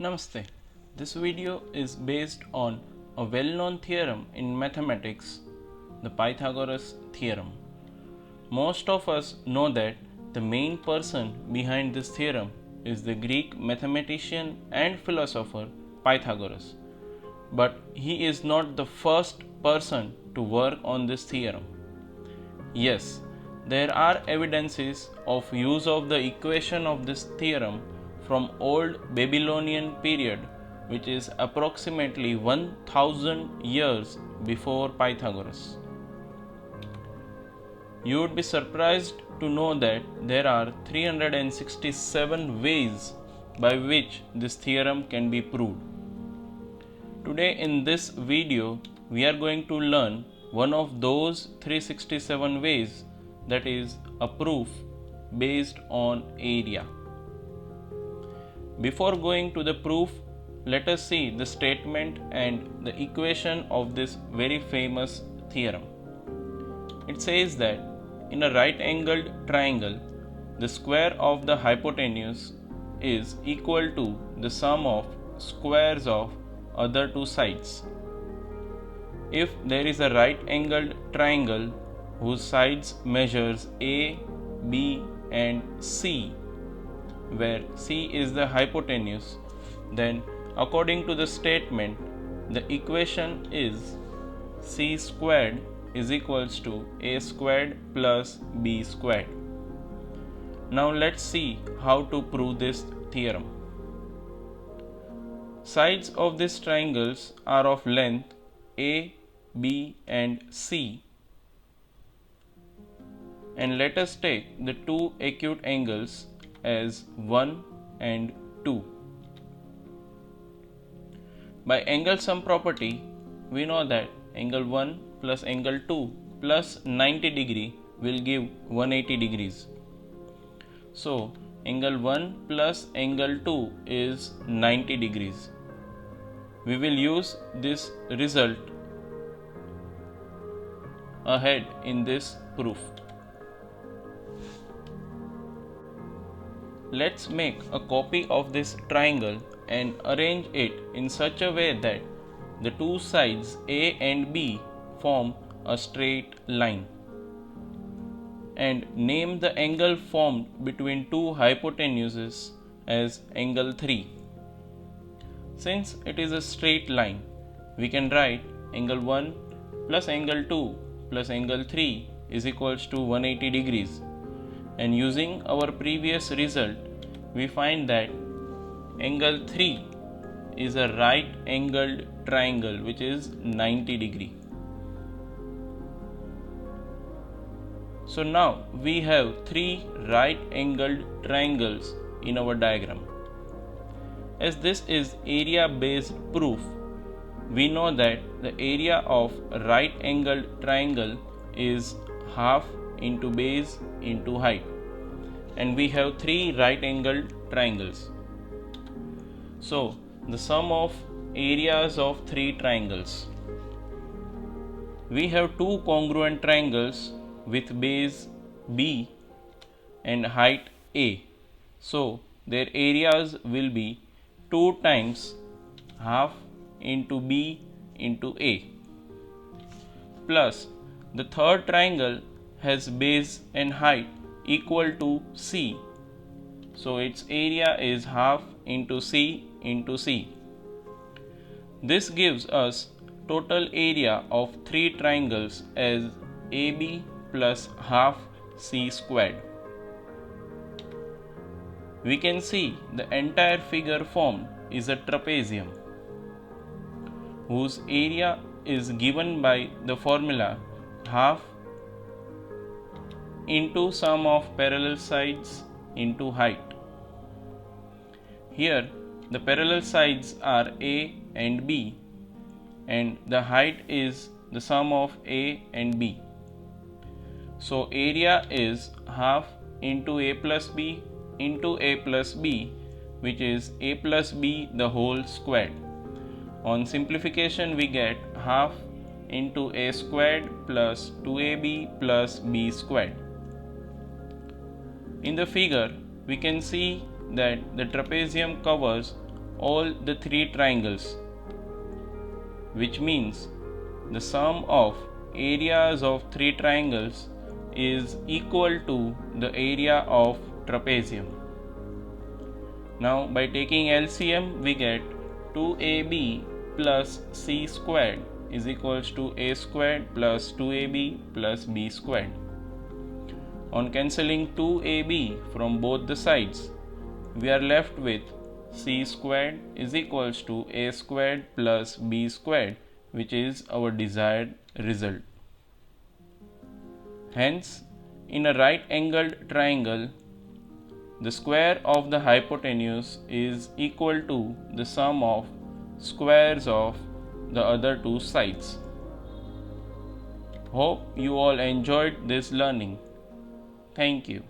Namaste. This video is based on a well-known theorem in mathematics, the Pythagoras theorem. Most of us know that the main person behind this theorem is the Greek mathematician and philosopher Pythagoras. But he is not the first person to work on this theorem. Yes, there are evidences of use of the equation of this theorem from old Babylonian period, which is approximately 1000 years before Pythagoras. You would be surprised to know that there are 367 ways by which this theorem can be proved. Today in this video, we are going to learn one of those 367 ways, that is a proof based on area. Before going to the proof, let us see the statement and the equation of this very famous theorem. It says that in a right angled triangle, the square of the hypotenuse is equal to the sum of squares of other two sides. If there is a right angled triangle whose sides measures A, B and C, where C is the hypotenuse, then according to the statement, the equation is C squared is equals to A squared plus B squared. Now let's see how to prove this theorem. Sides of these triangles are of length A, B and C, and let us take the two acute angles as 1 and 2. By angle sum property, we know that angle 1 plus angle 2 plus 90 degree will give 180 degrees. So, angle 1 plus angle 2 is 90 degrees. We will use this result ahead in this proof. Let's make a copy of this triangle and arrange it in such a way that the two sides A and B form a straight line, and name the angle formed between two hypotenuses as angle 3. Since it is a straight line, we can write angle 1 plus angle 2 plus angle 3 is equals to 180 degrees. And using our previous result, we find that angle 3 is a right angled triangle which is 90 degree. So now we have three right angled triangles in our diagram. As this is area based proof, we know that the area of right angled triangle is half into base into height, and we have three right angled triangles. So the sum of areas of three triangles. We have two congruent triangles with base B and height A. So their areas will be 2 times half into B into A, plus the third triangle has base and height equal to C, so its area is half into C into C. This gives us total area of three triangles as AB plus half C squared. We can see the entire figure formed is a trapezium whose area is given by the formula half into sum of parallel sides into height. Here the parallel sides are A and B, and the height is the sum of A and B. So area is half into A plus B into A plus B, which is A plus B the whole squared. On simplification, we get half into A squared plus 2AB plus B squared. In the figure, we can see that the trapezium covers all the three triangles, which means the sum of areas of three triangles is equal to the area of trapezium. Now by taking LCM we get 2AB plus C squared is equals to A squared plus 2AB plus B squared. On cancelling 2AB from both the sides, we are left with C squared is equals to A squared plus B squared, which is our desired result. Hence, in a right angled triangle, the square of the hypotenuse is equal to the sum of squares of the other two sides. Hope you all enjoyed this learning. Thank you.